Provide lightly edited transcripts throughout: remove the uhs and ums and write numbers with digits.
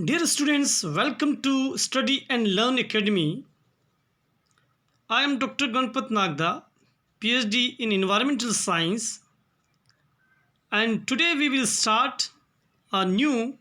Dear students, welcome to Study and Learn Academy. I am Dr. Ganpat Nagda, PhD in Environmental Science, and today we will start a new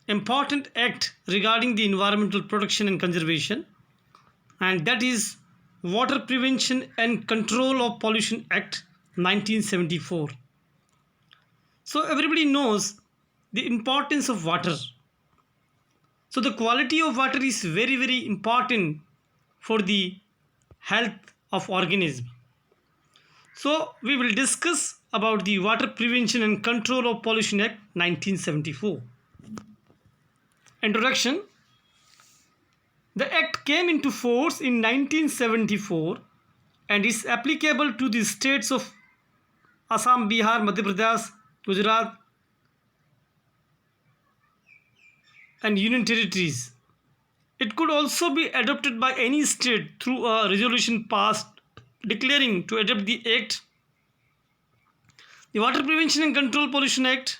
important act regarding the environmental protection and conservation, and that is Water Prevention and Control of Pollution Act 1974. So everybody knows the importance of water. So the quality of water is very important for the health of organism. So we will discuss about the Water Prevention and Control of Pollution Act 1974. Introduction. The act came into force in 1974 and is applicable to the states of Assam, Bihar, Madhya Pradesh, Gujarat and Union Territories. It could also be adopted by any state through a resolution passed declaring to adopt the act. The Water Prevention and Control Pollution Act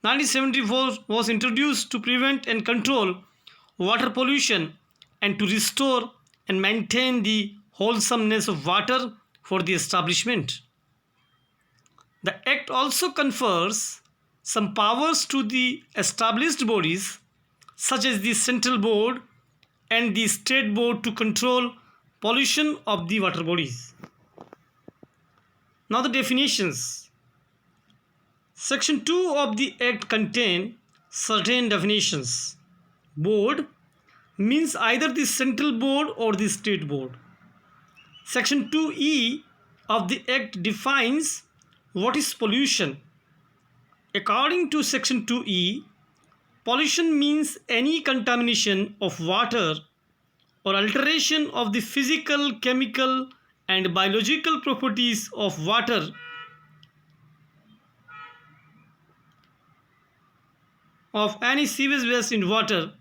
1974 was introduced to prevent and control water pollution and to restore and maintain the wholesomeness of water for the establishment. The Act also confers some powers to the established bodies such as the Central Board and the State Board to control pollution of the water bodies. Now the definitions. Section 2 of the Act contain certain definitions. Board means either the Central Board or the State Board. Section 2E of the Act defines what is pollution. According to Section 2E, pollution means any contamination of water or alteration of the physical, chemical and biological properties of water of any sewage waste in water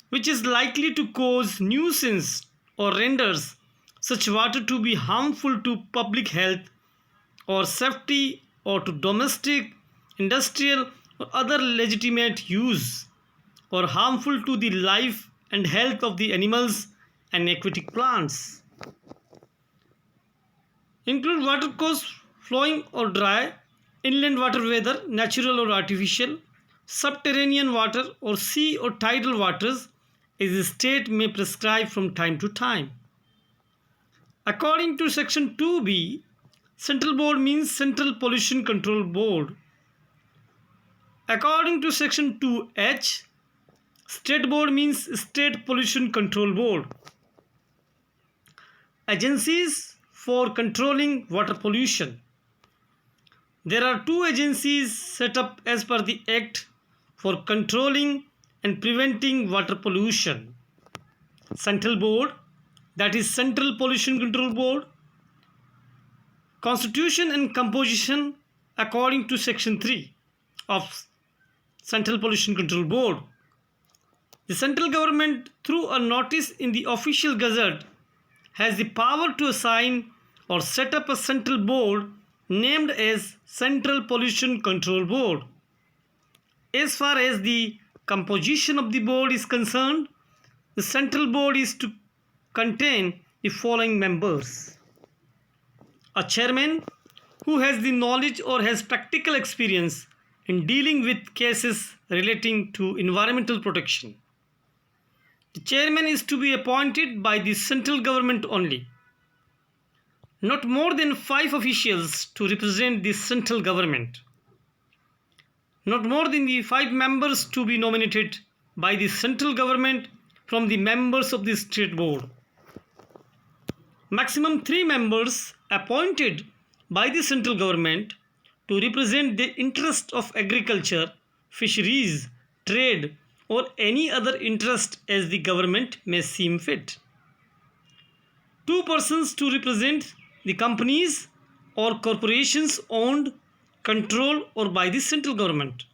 which is likely to cause nuisance or renders such water to be harmful to public health or safety or to domestic, industrial or other legitimate use or harmful to the life and health of the animals and aquatic plants. Include watercourse flowing or dry, inland water whether natural or artificial, subterranean water or sea or tidal waters as the state may prescribe from time to time. According to Section 2B, Central Board means Central Pollution Control Board. According to Section 2H, State Board means State Pollution Control Board. Agencies for controlling water pollution. There are two agencies set up as per the Act for controlling and preventing water pollution. Central Board, that is Central Pollution Control Board. Constitution and composition according to Section 3 of Central Pollution Control Board. The central government, through a notice in the official gazette, has the power to assign or set up a central board named as Central Pollution Control Board. As far as the composition of the board is concerned, the central board is to contain the following members: a chairman who has the knowledge or has practical experience in dealing with cases relating to environmental protection. The chairman is to be appointed by the central government only. Not more than 5 officials to represent the central government. Not more than the 5 members to be nominated by the central government from the members of the state board. Maximum 3 members appointed by the central government to represent the interest of agriculture, fisheries, trade or any other interest as the government may seem fit. 2 persons to represent the companies or corporations owned, controlled or by the central government.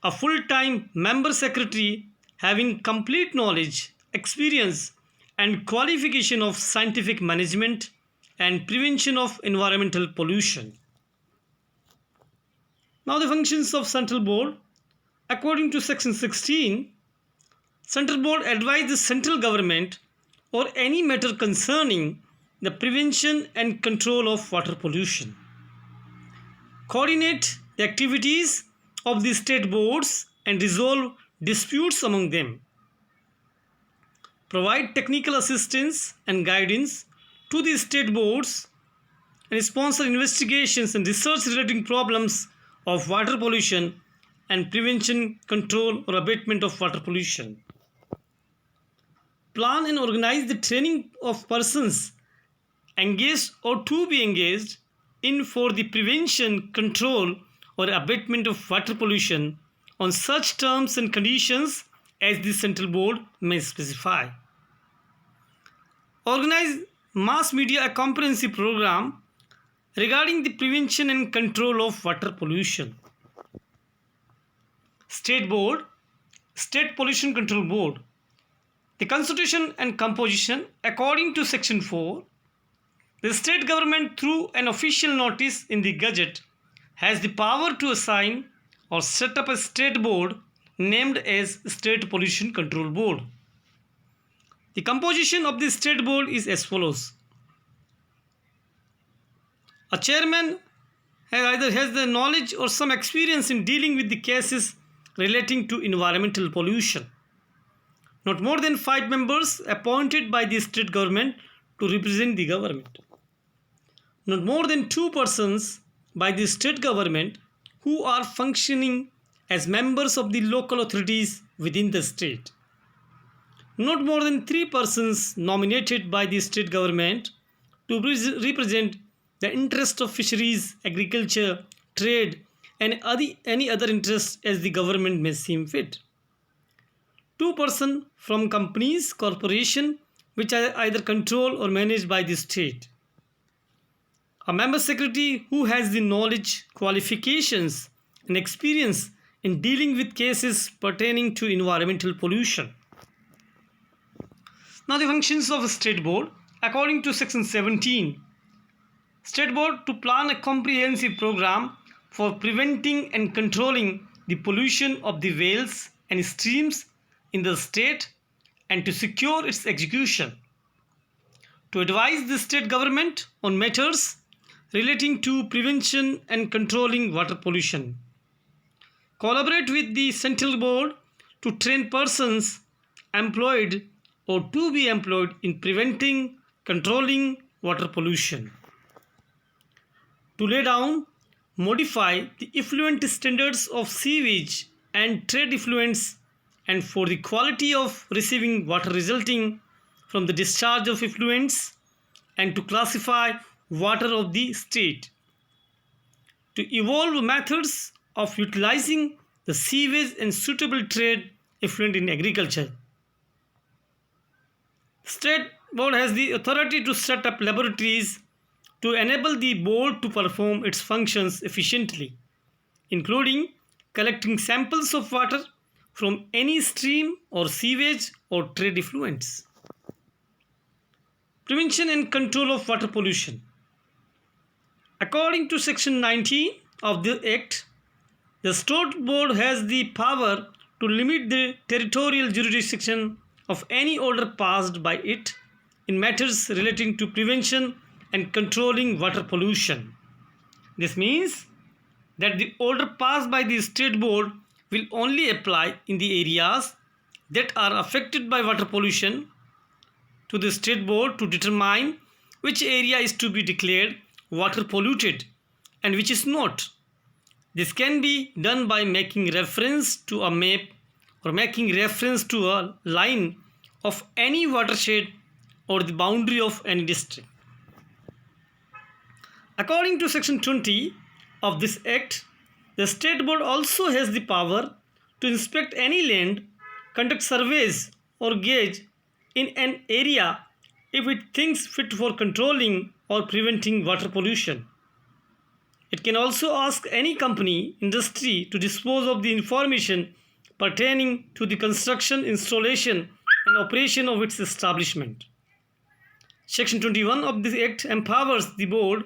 A full-time member secretary having complete knowledge, experience and qualification of scientific management and prevention of environmental pollution. Now the functions of Central Board. According to Section 16, Central Board advises the central government or any matter concerning the prevention and control of water pollution. Coordinate the activities of the state boards and resolve disputes among them. Provide technical assistance and guidance to the state boards and sponsor investigations and research relating problems of water pollution and prevention, control or abatement of water pollution. Plan and organize the training of persons engaged or to be engaged in for the prevention, control or abatement of water pollution on such terms and conditions as the central board may specify. Organize mass media a comprehensive program regarding the prevention and control of water pollution. State Board, State Pollution Control Board. The Constitution and Composition. According to Section 4, the state government through an official notice in the Gazette has the power to assign or set up a state board named as State Pollution Control Board. The composition of the state board is as follows. A chairman either has the knowledge or some experience in dealing with the cases relating to environmental pollution. Not more than 5 members appointed by the state government to represent the government. Not more than 2 persons by the state government who are functioning as members of the local authorities within the state. Not more than 3 persons nominated by the state government to represent the interest of fisheries, agriculture, trade and any other interest as the government may seem fit. 2 persons from companies, corporation which are either controlled or managed by the state. A member secretary who has the knowledge, qualifications and experience in dealing with cases pertaining to environmental pollution. Now the functions of a state board. According to Section 17, State Board to plan a comprehensive program for preventing and controlling the pollution of the wells and streams in the state and to secure its execution. To advise the state government on matters relating to prevention and controlling water pollution. Collaborate with the central board to train persons employed or to be employed in preventing, controlling water pollution. To lay down, modify the effluent standards of sewage and trade effluents and for the quality of receiving water resulting from the discharge of effluents and to classify water of the state. To evolve methods of utilizing the sewage and suitable trade effluent in agriculture. State Board has the authority to set up laboratories to enable the board to perform its functions efficiently, including collecting samples of water from any stream or sewage or trade effluents. Prevention and control of water pollution. According to Section 19 of the Act, the State Board has the power to limit the territorial jurisdiction of any order passed by it in matters relating to prevention and controlling water pollution. This means that the order passed by the State Board will only apply in the areas that are affected by water pollution to the State Board to determine which area is to be declared water polluted and which is not. This can be done by making reference to a map or making reference to a line of any watershed or the boundary of any district. According to Section 20 of this Act, the State Board also has the power to inspect any land, conduct surveys or gauge in an area if it thinks fit for controlling or preventing water pollution. It can also ask any company, industry to dispose of the information pertaining to the construction, installation and operation of its establishment. Section 21 of this Act empowers the board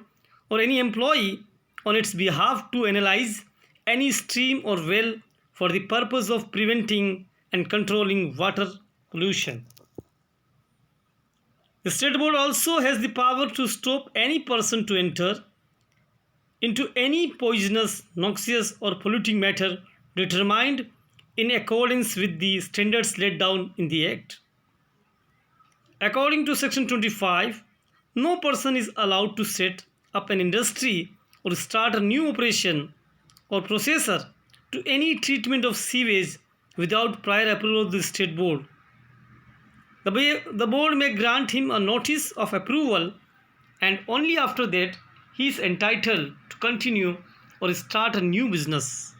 or any employee on its behalf to analyze any stream or well for the purpose of preventing and controlling water pollution. The State Board also has the power to stop any person to enter into any poisonous, noxious, or polluting matter determined in accordance with the standards laid down in the Act. According to Section 25, no person is allowed to set up an industry or start a new operation or processor to any treatment of sewage without prior approval of the State Board. The board may grant him a notice of approval, and only after that he is entitled to continue or start a new business.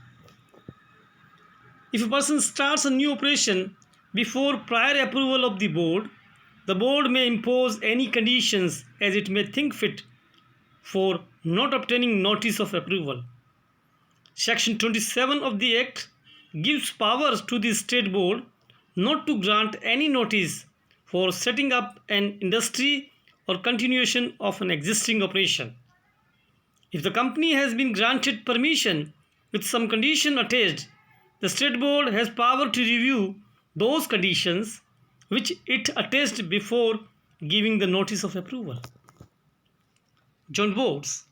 If a person starts a new operation before prior approval of the board may impose any conditions as it may think fit for not obtaining notice of approval. Section 27 of the Act gives powers to the State Board not to grant any notice for setting up an industry or continuation of an existing operation. If the company has been granted permission with some condition attached, the State Board has power to review those conditions which it attached before giving the notice of approval. Joint boards.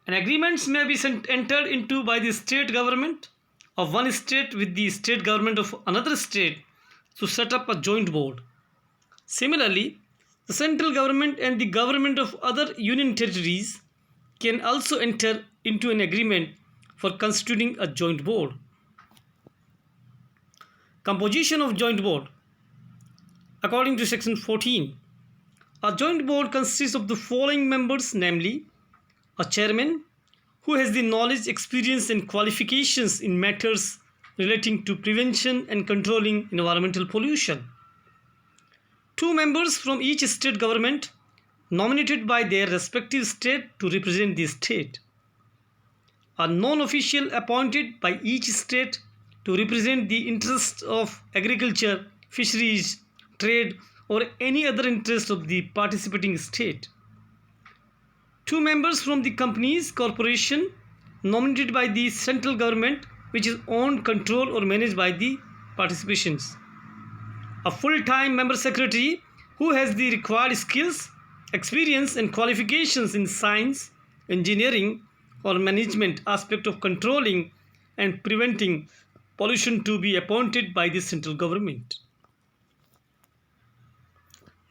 An agreement may be entered into by the state government of one state with the state government of another state to set up a joint board. Similarly, the central government and the government of other union territories can also enter into an agreement for constituting a joint board. Composition of joint board. According to Section 14, a joint board consists of the following members, namely a chairman who has the knowledge, experience and qualifications in matters relating to prevention and controlling environmental pollution. 2 members from each state government nominated by their respective state to represent the state. A non-official appointed by each state to represent the interests of agriculture, fisheries, trade or any other interest of the participating state. 2 members from the company's corporation nominated by the central government which is owned, controlled or managed by the participations. A full-time member secretary who has the required skills, experience and qualifications in science, engineering or management aspect of controlling and preventing pollution to be appointed by the central government.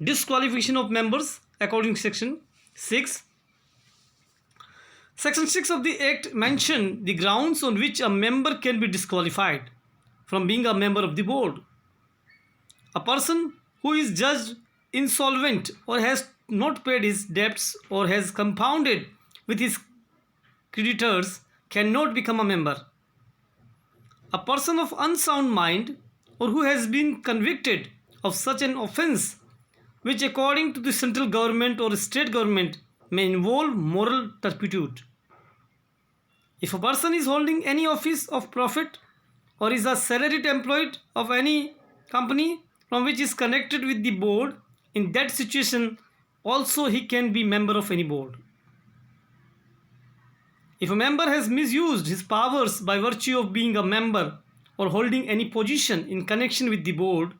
Disqualification of members according to Section 6. Section 6 of the Act mentions the grounds on which a member can be disqualified from being a member of the board. A person who is judged insolvent or has not paid his debts or has compounded with his creditors cannot become a member. A person of unsound mind or who has been convicted of such an offence which according to the central government or state government may involve moral turpitude. If a person is holding any office of profit or is a salaried employee of any company from which is connected with the board, in that situation also he can be member of any board. If a member has misused his powers by virtue of being a member or holding any position in connection with the board,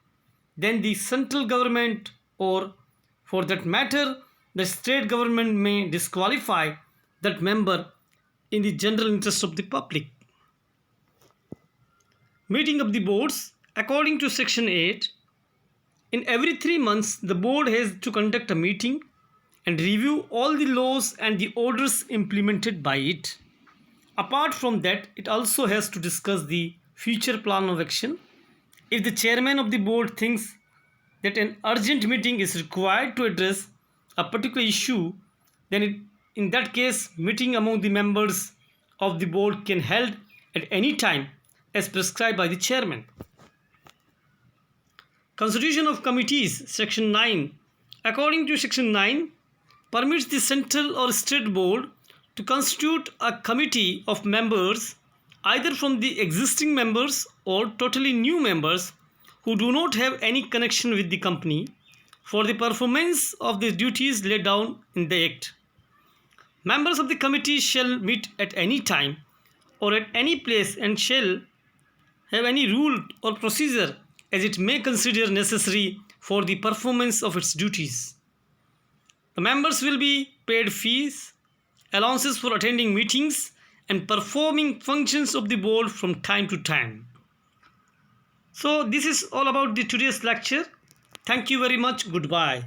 then the central government or for that matter the state government may disqualify that member in the general interest of the public. Meeting of the boards. According to Section 8, in every 3 months the board has to conduct a meeting and review all the laws and the orders implemented by it. Apart from that, it also has to discuss the future plan of action. If the chairman of the board thinks that an urgent meeting is required to address a particular issue, then in that case meeting among the members of the board can be held at any time as prescribed by the chairman. Constitution of committees. Section 9. According to Section 9, permits the central or state board to constitute a committee of members either from the existing members or totally new members who do not have any connection with the company for the performance of the duties laid down in the Act. Members of the committee shall meet at any time or at any place and shall have any rule or procedure as it may consider necessary for the performance of its duties. The members will be paid fees, allowances for attending meetings and performing functions of the board from time to time. So this is all about the today's lecture. Thank you very much. Goodbye.